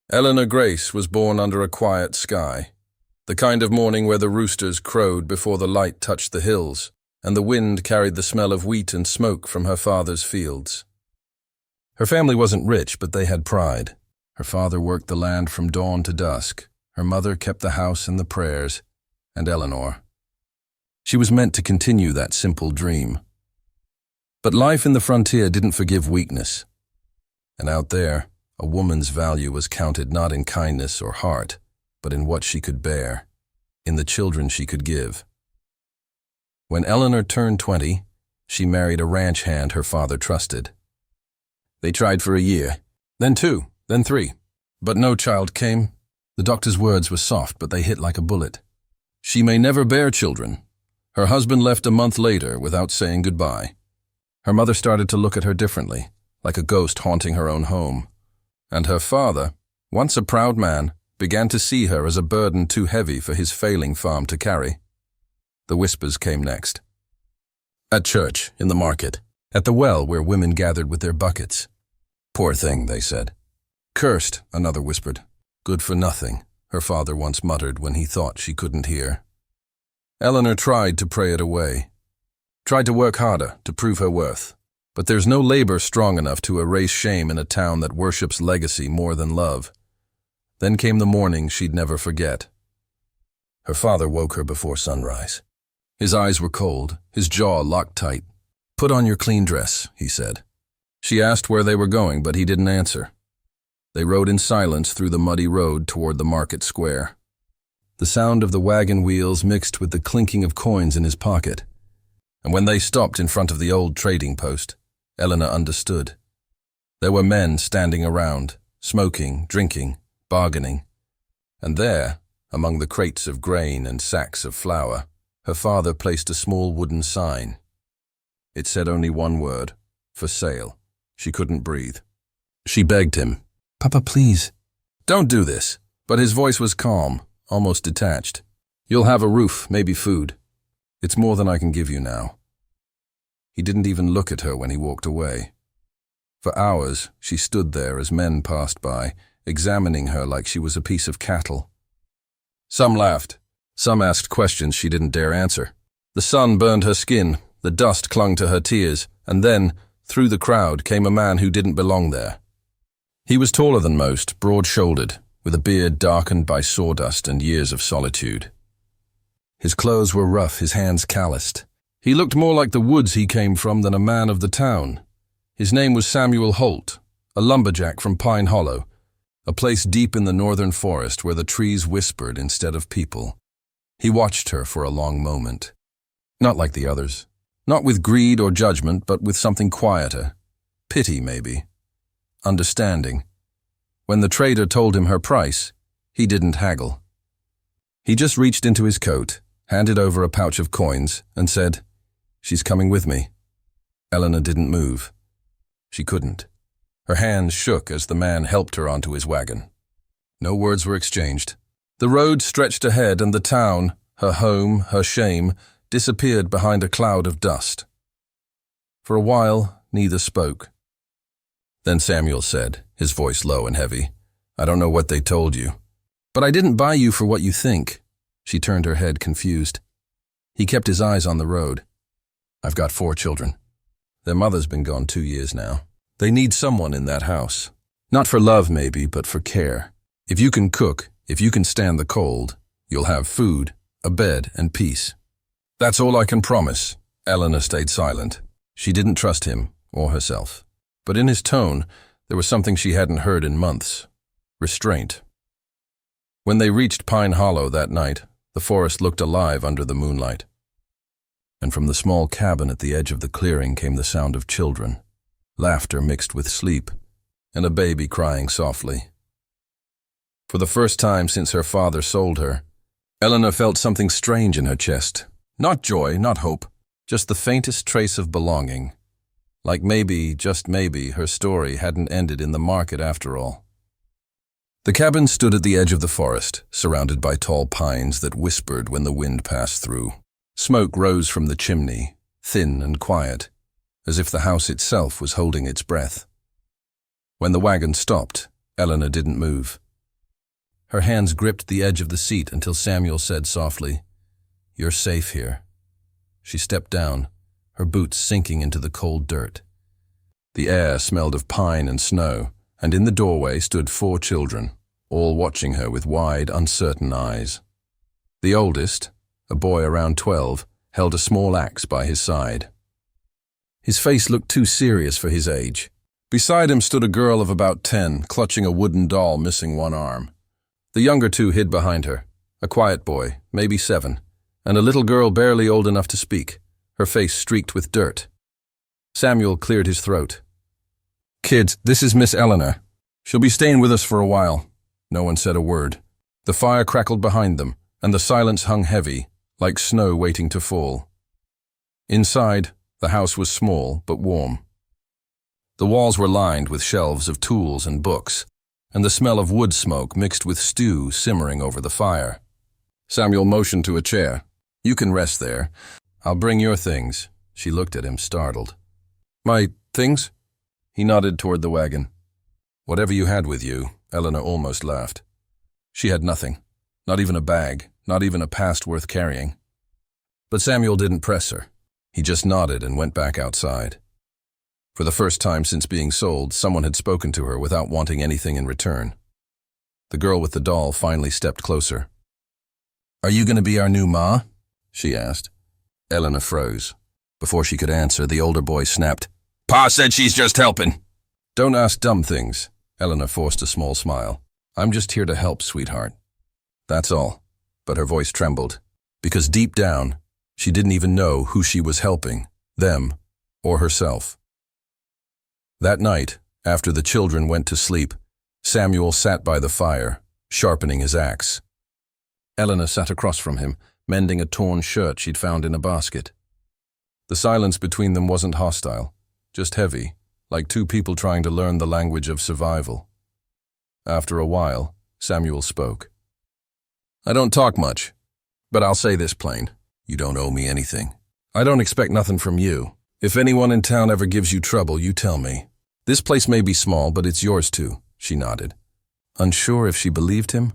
Eleanor Grace was born under a quiet sky, the kind of morning where the roosters crowed before the light touched the hills, and the wind carried the smell of wheat and smoke from her father's fields. Her family wasn't rich, but they had pride. Her father worked the land from dawn to dusk. Her mother kept the house and the prayers, and Eleanor. She was meant to continue that simple dream. But life in the frontier didn't forgive weakness. And out there, a woman's value was counted not in kindness or heart, but in what she could bear, in the children she could give. When Eleanor turned 20, she married a ranch hand her father trusted. They tried for a year, then 2, then 3, but no child came. The doctor's words were soft, but they hit like a bullet. She may never bear children. Her husband left a month later without saying goodbye. Her mother started to look at her differently, like a ghost haunting her own home. And her father, once a proud man, began to see her as a burden too heavy for his failing farm to carry. The whispers came next. At church, in the market, at the well where women gathered with their buckets. Poor thing, they said. Cursed, another whispered. Good for nothing, her father once muttered when he thought she couldn't hear. Eleanor tried to pray it away, tried to work harder to prove her worth. But there's no labor strong enough to erase shame in a town that worships legacy more than love. Then came the morning she'd never forget. Her father woke her before sunrise. His eyes were cold, his jaw locked tight. Put on your clean dress, he said. She asked where they were going, but he didn't answer. They rode in silence through the muddy road toward the market square. The sound of the wagon wheels mixed with the clinking of coins in his pocket. And when they stopped in front of the old trading post, Eleanor understood. There were men standing around, smoking, drinking, bargaining. And there, among the crates of grain and sacks of flour, her father placed a small wooden sign. It said only one word, for sale. She couldn't breathe. She begged him, "Papa, please." "Don't do this." But his voice was calm, almost detached. "You'll have a roof, maybe food. It's more than I can give you now." He didn't even look at her when he walked away. For hours, she stood there as men passed by, examining her like she was a piece of cattle. Some laughed. Some asked questions she didn't dare answer. The sun burned her skin, the dust clung to her tears, and then, through the crowd, came a man who didn't belong there. He was taller than most, broad-shouldered, with a beard darkened by sawdust and years of solitude. His clothes were rough, his hands calloused. He looked more like the woods he came from than a man of the town. His name was Samuel Holt, a lumberjack from Pine Hollow, a place deep in the northern forest where the trees whispered instead of people. He watched her for a long moment. Not like the others. Not with greed or judgment, but with something quieter. Pity, maybe. Understanding. When the trader told him her price, he didn't haggle. He just reached into his coat, handed over a pouch of coins, and said, "She's coming with me." Eleanor didn't move. She couldn't. Her hands shook as the man helped her onto his wagon. No words were exchanged. The road stretched ahead, and the town, her home, her shame, disappeared behind a cloud of dust. For a while, neither spoke. Then Samuel said, his voice low and heavy, "I don't know what they told you, but I didn't buy you for what you think." She turned her head, confused. He kept his eyes on the road. "I've got 4 children. Their mother's been gone 2 years now. They need someone in that house. Not for love, maybe, but for care. If you can cook, if you can stand the cold, you'll have food, a bed, and peace." "That's all I can promise." Eleanor stayed silent. She didn't trust him or herself. But in his tone, there was something she hadn't heard in months. Restraint. When they reached Pine Hollow that night, the forest looked alive under the moonlight. And from the small cabin at the edge of the clearing came the sound of children, laughter mixed with sleep, and a baby crying softly. For the first time since her father sold her, Eleanor felt something strange in her chest. Not joy, not hope, just the faintest trace of belonging. Like maybe, just maybe, her story hadn't ended in the market after all. The cabin stood at the edge of the forest, surrounded by tall pines that whispered when the wind passed through. Smoke rose from the chimney, thin and quiet, as if the house itself was holding its breath. When the wagon stopped, Eleanor didn't move. Her hands gripped the edge of the seat until Samuel said softly, "You're safe here." She stepped down, her boots sinking into the cold dirt. The air smelled of pine and snow, and in the doorway stood 4 children, all watching her with wide, uncertain eyes. The oldest, a boy around 12, held a small axe by his side. His face looked too serious for his age. Beside him stood a girl of about 10, clutching a wooden doll missing one arm. The younger 2 hid behind her, a quiet boy, maybe 7, and a little girl barely old enough to speak, her face streaked with dirt. Samuel cleared his throat. "Kids, this is Miss Eleanor. She'll be staying with us for a while." No one said a word. The fire crackled behind them, and the silence hung heavy, like snow waiting to fall. Inside, the house was small but warm. The walls were lined with shelves of tools and books, and the smell of wood smoke mixed with stew simmering over the fire. Samuel motioned to a chair. "You can rest there. I'll bring your things." She looked at him, startled. "My things?" He nodded toward the wagon. "Whatever you had with you," Eleanor almost laughed. She had nothing, not even a bag, not even a past worth carrying. But Samuel didn't press her. He just nodded and went back outside. For the first time since being sold, someone had spoken to her without wanting anything in return. The girl with the doll finally stepped closer. "Are you going to be our new ma?" she asked. Eleanor froze. Before she could answer, the older boy snapped, "Pa said she's just helping." "Don't ask dumb things." Eleanor forced a small smile. "I'm just here to help, sweetheart. That's all." But her voice trembled, because deep down, she didn't even know who she was helping, them or herself. That night, after the children went to sleep, Samuel sat by the fire, sharpening his axe. Eleanor sat across from him, mending a torn shirt she'd found in a basket. The silence between them wasn't hostile, just heavy, like 2 people trying to learn the language of survival. After a while, Samuel spoke. "I don't talk much, but I'll say this plain. You don't owe me anything. I don't expect nothing from you. If anyone in town ever gives you trouble, you tell me. This place may be small, but it's yours too." She nodded, unsure if she believed him,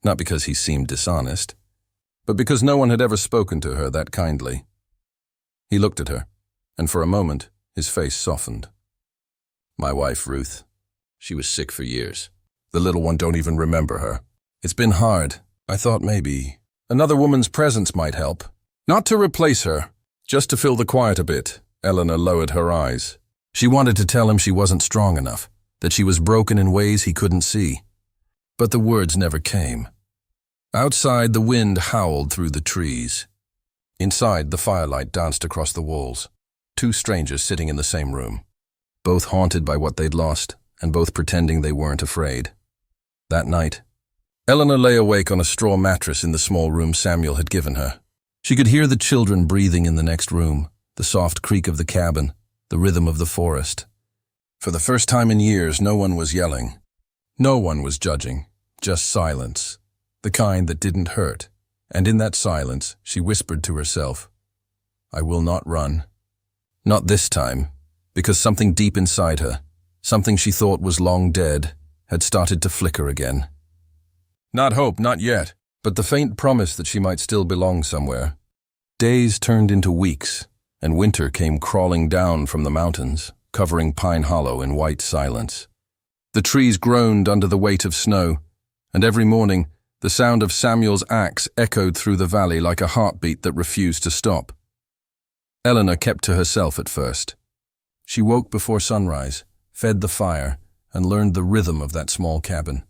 not because he seemed dishonest, but because no one had ever spoken to her that kindly. He looked at her, and for a moment, his face softened. "My wife, Ruth. She was sick for years. The little one don't even remember her. It's been hard. I thought maybe another woman's presence might help. Not to replace her, just to fill the quiet a bit." Eleanor lowered her eyes. She wanted to tell him she wasn't strong enough, that she was broken in ways he couldn't see. But the words never came. Outside, the wind howled through the trees. Inside, the firelight danced across the walls. 2 strangers sitting in the same room, both haunted by what they'd lost, and both pretending they weren't afraid. That night, Eleanor lay awake on a straw mattress in the small room Samuel had given her. She could hear the children breathing in the next room, the soft creak of the cabin, the rhythm of the forest. For the first time in years, no one was yelling. No one was judging, just silence, the kind that didn't hurt. And in that silence, she whispered to herself, "I will not run." Not this time, because something deep inside her, something she thought was long dead, had started to flicker again. Not hope, not yet, but the faint promise that she might still belong somewhere. Days turned into weeks, and winter came crawling down from the mountains, covering Pine Hollow in white silence. The trees groaned under the weight of snow, and every morning, the sound of Samuel's axe echoed through the valley like a heartbeat that refused to stop. Eleanor kept to herself at first. She woke before sunrise, fed the fire, and learned the rhythm of that small cabin.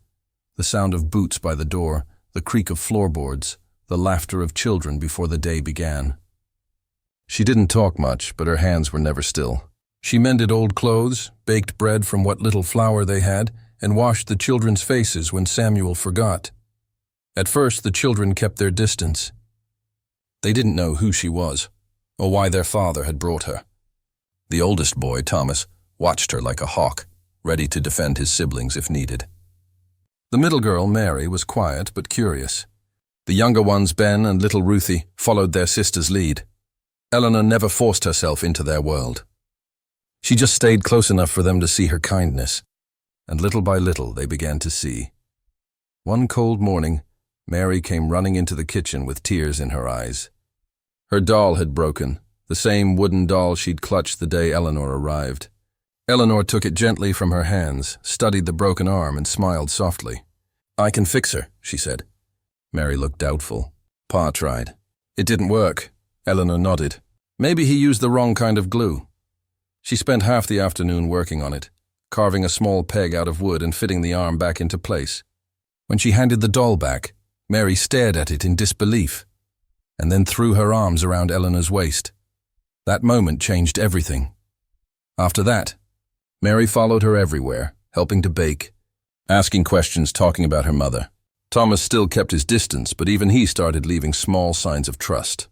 The sound of boots by the door, the creak of floorboards, the laughter of children before the day began. She didn't talk much, but her hands were never still. She mended old clothes, baked bread from what little flour they had, and washed the children's faces when Samuel forgot. At first, the children kept their distance. They didn't know who she was, or why their father had brought her. The oldest boy, Thomas, watched her like a hawk, ready to defend his siblings if needed. The middle girl, Mary, was quiet but curious. The younger ones, Ben and little Ruthie, followed their sister's lead. Eleanor never forced herself into their world. She just stayed close enough for them to see her kindness, and little by little they began to see. One cold morning, Mary came running into the kitchen with tears in her eyes. Her doll had broken, the same wooden doll she'd clutched the day Eleanor arrived. Eleanor took it gently from her hands, studied the broken arm, and smiled softly. "I can fix her," she said. Mary looked doubtful. "Pa tried. It didn't work." Eleanor nodded. "Maybe he used the wrong kind of glue." She spent half the afternoon working on it, carving a small peg out of wood and fitting the arm back into place. When she handed the doll back, Mary stared at it in disbelief, and then threw her arms around Eleanor's waist. That moment changed everything. After that, Mary followed her everywhere, helping to bake, asking questions, talking about her mother. Thomas still kept his distance, but even he started leaving small signs of trust.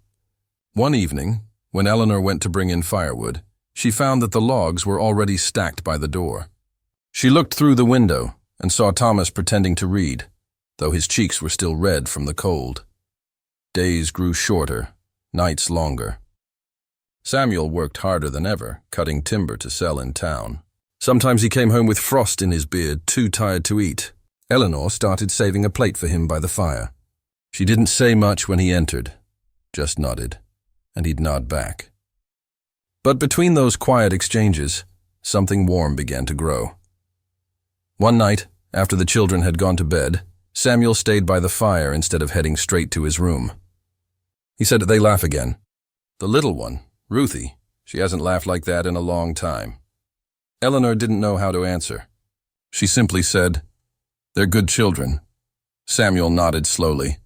One evening, when Eleanor went to bring in firewood, she found that the logs were already stacked by the door. She looked through the window and saw Thomas pretending to read, though his cheeks were still red from the cold. Days grew shorter, nights longer. Samuel worked harder than ever, cutting timber to sell in town. Sometimes he came home with frost in his beard, too tired to eat. Eleanor started saving a plate for him by the fire. She didn't say much when he entered, just nodded, and he'd nod back. But between those quiet exchanges, something warm began to grow. One night, after the children had gone to bed, Samuel stayed by the fire instead of heading straight to his room. He said, "They laugh again. The little one, Ruthie, she hasn't laughed like that in a long time." Eleanor didn't know how to answer. She simply said, "They're good children." Samuel nodded slowly.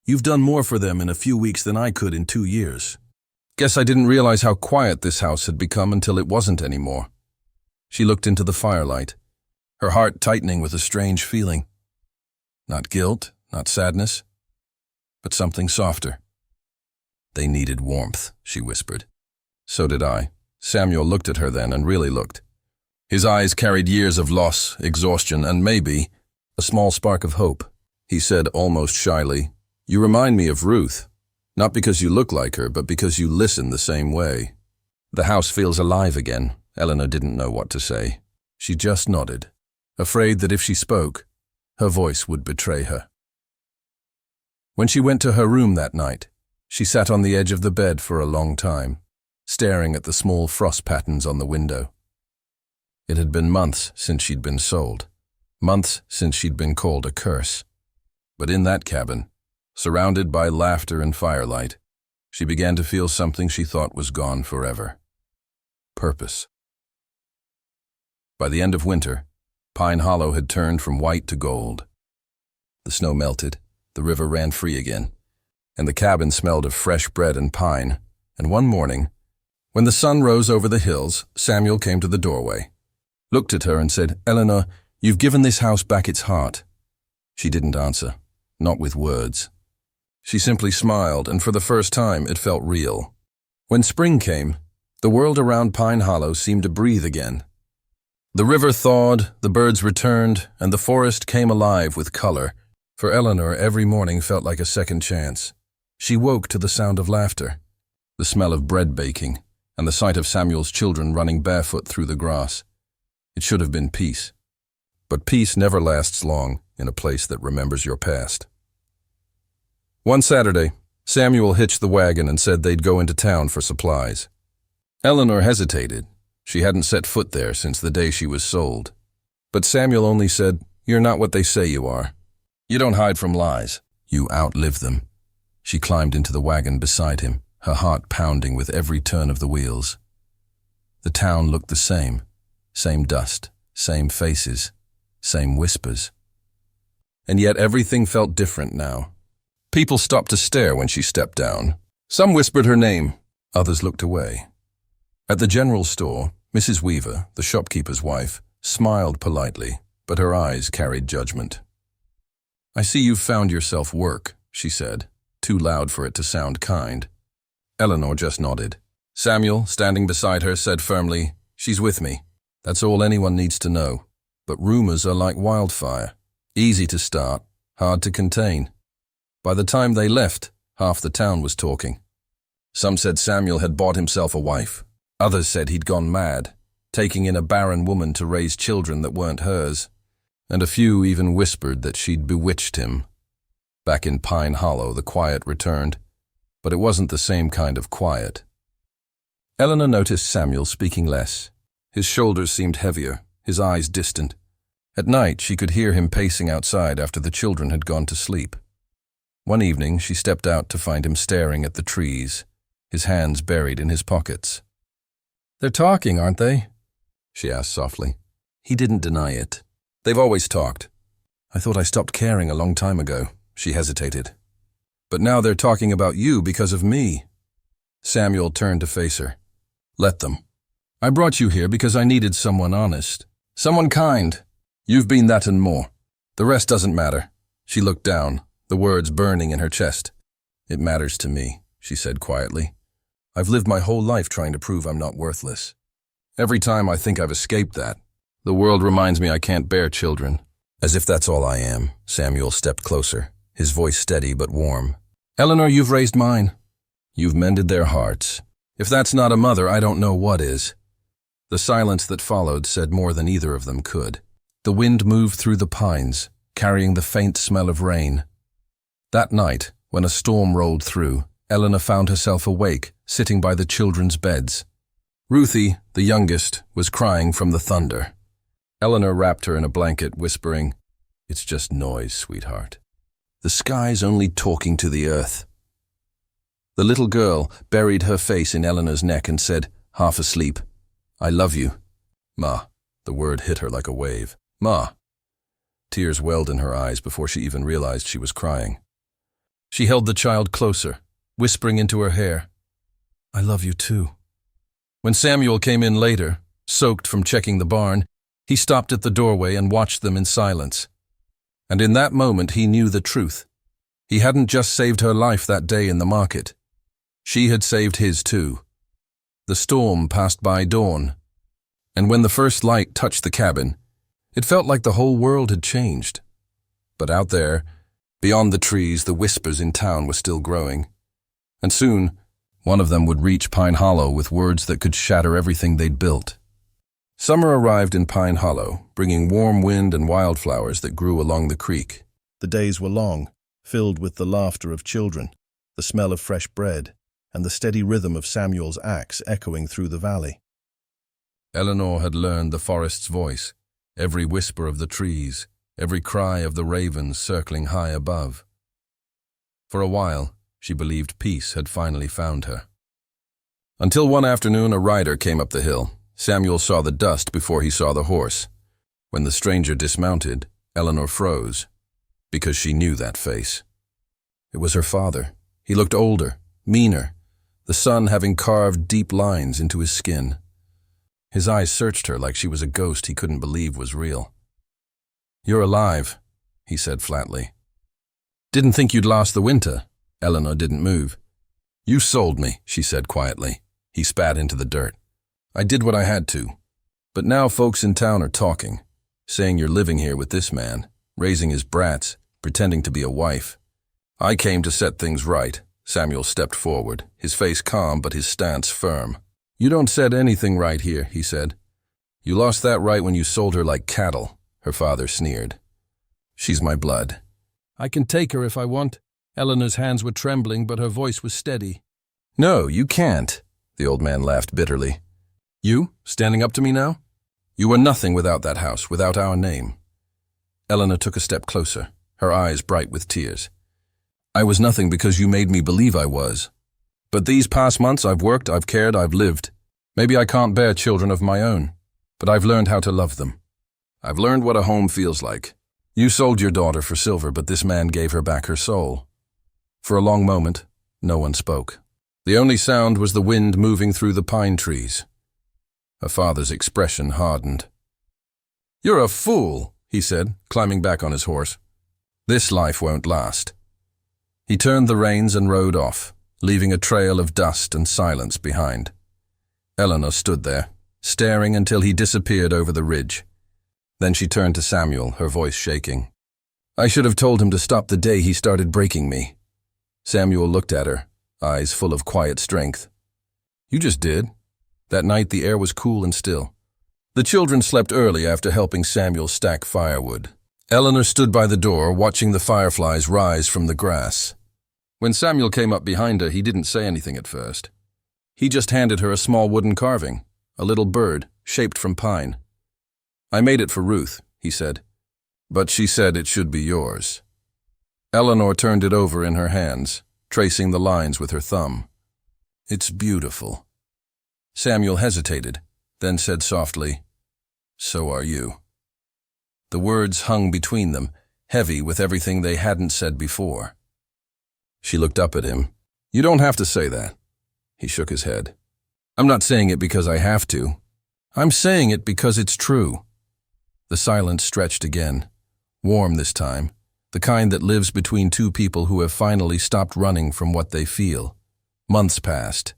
"You've done more for them in a few weeks than I could in 2 years. Guess I didn't realize how quiet this house had become until it wasn't anymore." She looked into the firelight, her heart tightening with a strange feeling. Not guilt, not sadness, but something softer. "They needed warmth," she whispered. "So did I." Samuel looked at her then and really looked. His eyes carried years of loss, exhaustion, and maybe a small spark of hope. He said almost shyly, "You remind me of Ruth, not because you look like her, but because you listen the same way." "The house feels alive again." Eleanor didn't know what to say. She just nodded, afraid that if she spoke, her voice would betray her. When she went to her room that night, she sat on the edge of the bed for a long time, staring at the small frost patterns on the window. It had been months since she'd been sold, months since she'd been called a curse. But in that cabin, surrounded by laughter and firelight, she began to feel something she thought was gone forever. Purpose. By the end of winter, Pine Hollow had turned from white to gold. The snow melted, the river ran free again, and the cabin smelled of fresh bread and pine. And one morning, when the sun rose over the hills, Samuel came to the doorway, looked at her and said, "Eleanor, you've given this house back its heart." She didn't answer, not with words. She simply smiled, and for the first time it felt real. When spring came, the world around Pine Hollow seemed to breathe again. The river thawed, the birds returned, and the forest came alive with color. For Eleanor, every morning felt like a second chance. She woke to the sound of laughter, the smell of bread baking, and the sight of Samuel's children running barefoot through the grass. It should have been peace. But peace never lasts long in a place that remembers your past. One Saturday, Samuel hitched the wagon and said they'd go into town for supplies. Eleanor hesitated. She hadn't set foot there since the day she was sold. But Samuel only said, "You're not what they say you are. You don't hide from lies. You outlive them." She climbed into the wagon beside him, her heart pounding with every turn of the wheels. The town looked the same dust, same faces, same whispers. And yet everything felt different now. People stopped to stare when she stepped down. Some whispered her name, others looked away. At the general store, Mrs. Weaver, the shopkeeper's wife, smiled politely, but her eyes carried judgment. "I see you've found yourself work," she said, too loud for it to sound kind. Eleanor just nodded. Samuel, standing beside her, said firmly, "She's with me. That's all anyone needs to know. But rumors are like wildfire. Easy to start, hard to contain." By the time they left, half the town was talking. Some said Samuel had bought himself a wife. Others said he'd gone mad, taking in a barren woman to raise children that weren't hers. and a few even whispered that she'd bewitched him. Back in Pine Hollow, the quiet returned, but it wasn't the same kind of quiet. Eleanor noticed Samuel speaking less. His shoulders seemed heavier, his eyes distant. At night, she could hear him pacing outside after the children had gone to sleep. One evening, she stepped out to find him staring at the trees, his hands buried in his pockets. "They're talking, aren't they?" she asked softly. He didn't deny it. "They've always talked. I thought I stopped caring a long time ago," she hesitated. "But now they're talking about you because of me." Samuel turned to face her. "Let them. I brought you here because I needed someone honest. Someone kind. You've been that and more. The rest doesn't matter." She looked down, the words burning in her chest. "It matters to me," she said quietly. "I've lived my whole life trying to prove I'm not worthless. Every time I think I've escaped that, the world reminds me I can't bear children. As if that's all I am." Samuel stepped closer, his voice steady but warm. "Eleanor, you've raised mine. You've mended their hearts. If that's not a mother, I don't know what is." The silence that followed said more than either of them could. The wind moved through the pines, carrying the faint smell of rain. That night, when a storm rolled through, Eleanor found herself awake, sitting by the children's beds. Ruthie, the youngest, was crying from the thunder. Eleanor wrapped her in a blanket, whispering, "It's just noise, sweetheart. The sky's only talking to the earth." The little girl buried her face in Eleanor's neck and said, half asleep, "I love you." "Ma." The word hit her like a wave. "Ma." Tears welled in her eyes before she even realized she was crying. She held the child closer, whispering into her hair, "I love you too." When Samuel came in later, soaked from checking the barn, he stopped at the doorway and watched them in silence. And in that moment he knew the truth. He hadn't just saved her life that day in the market. She had saved his too. The storm passed by dawn, and when the first light touched the cabin, it felt like the whole world had changed. But out there, beyond the trees, the whispers in town were still growing. And soon, one of them would reach Pine Hollow with words that could shatter everything they'd built. Summer arrived in Pine Hollow, bringing warm wind and wildflowers that grew along the creek. The days were long, filled with the laughter of children, the smell of fresh bread, and the steady rhythm of Samuel's axe echoing through the valley. Eleanor had learned the forest's voice, every whisper of the trees, every cry of the ravens circling high above. For a while, she believed peace had finally found her. Until one afternoon a rider came up the hill. Samuel saw the dust before he saw the horse. When the stranger dismounted, Eleanor froze, because she knew that face. It was her father. He looked older, meaner, the sun having carved deep lines into his skin. His eyes searched her like she was a ghost he couldn't believe was real. "You're alive," he said flatly. "Didn't think you'd last the winter." Eleanor didn't move. "You sold me," she said quietly. He spat into the dirt. "I did what I had to. But now folks in town are talking, saying you're living here with this man, raising his brats, pretending to be a wife. I came to set things right." Samuel stepped forward, his face calm but his stance firm. "You don't set anything right here," he said. "You lost that right when you sold her like cattle," her father sneered. "She's my blood. I can take her if I want." Eleanor's hands were trembling, but her voice was steady. "No, you can't," the old man laughed bitterly. "You, standing up to me now? You were nothing without that house, without our name." Eleanor took a step closer, her eyes bright with tears. "I was nothing because you made me believe I was. But these past months I've worked, I've cared, I've lived. Maybe I can't bear children of my own, but I've learned how to love them. I've learned what a home feels like. You sold your daughter for silver, but this man gave her back her soul." For a long moment, no one spoke. The only sound was the wind moving through the pine trees. Her father's expression hardened. "You're a fool," he said, climbing back on his horse. "This life won't last." He turned the reins and rode off, leaving a trail of dust and silence behind. Eleanor stood there, staring until he disappeared over the ridge. Then she turned to Samuel, her voice shaking. "I should have told him to stop the day he started breaking me." Samuel looked at her, eyes full of quiet strength. "You just did." That night the air was cool and still. The children slept early after helping Samuel stack firewood, Eleanor stood by the door, watching the fireflies rise from the grass. When Samuel came up behind her, he didn't say anything at first. He just handed her a small wooden carving, a little bird, shaped from pine. "I made it for Ruth," he said, "but she said it should be yours." Eleanor turned it over in her hands, tracing the lines with her thumb. "It's beautiful." Samuel hesitated, then said softly, "So are you." The words hung between them, heavy with everything they hadn't said before. She looked up at him. "You don't have to say that." He shook his head. "I'm not saying it because I have to. I'm saying it because it's true." The silence stretched again, warm this time, the kind that lives between two people who have finally stopped running from what they feel. Months passed.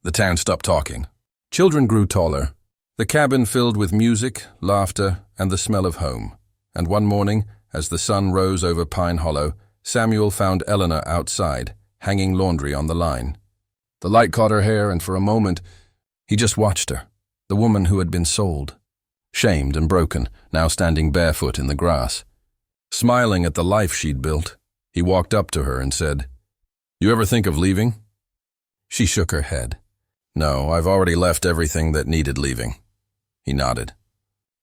The town stopped talking. Children grew taller. The cabin filled with music, laughter, and the smell of home. And one morning, as the sun rose over Pine Hollow, Samuel found Eleanor outside, hanging laundry on the line. The light caught her hair, and for a moment, he just watched her, the woman who had been sold. Shamed and broken, now standing barefoot in the grass. Smiling at the life she'd built, he walked up to her and said, "You ever think of leaving?" She shook her head. "No, I've already left everything that needed leaving." He nodded.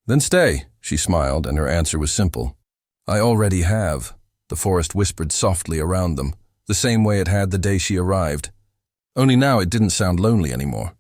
"Then stay," she smiled, and her answer was simple. "I already have." The forest whispered softly around them, the same way it had the day she arrived. Only now it didn't sound lonely anymore.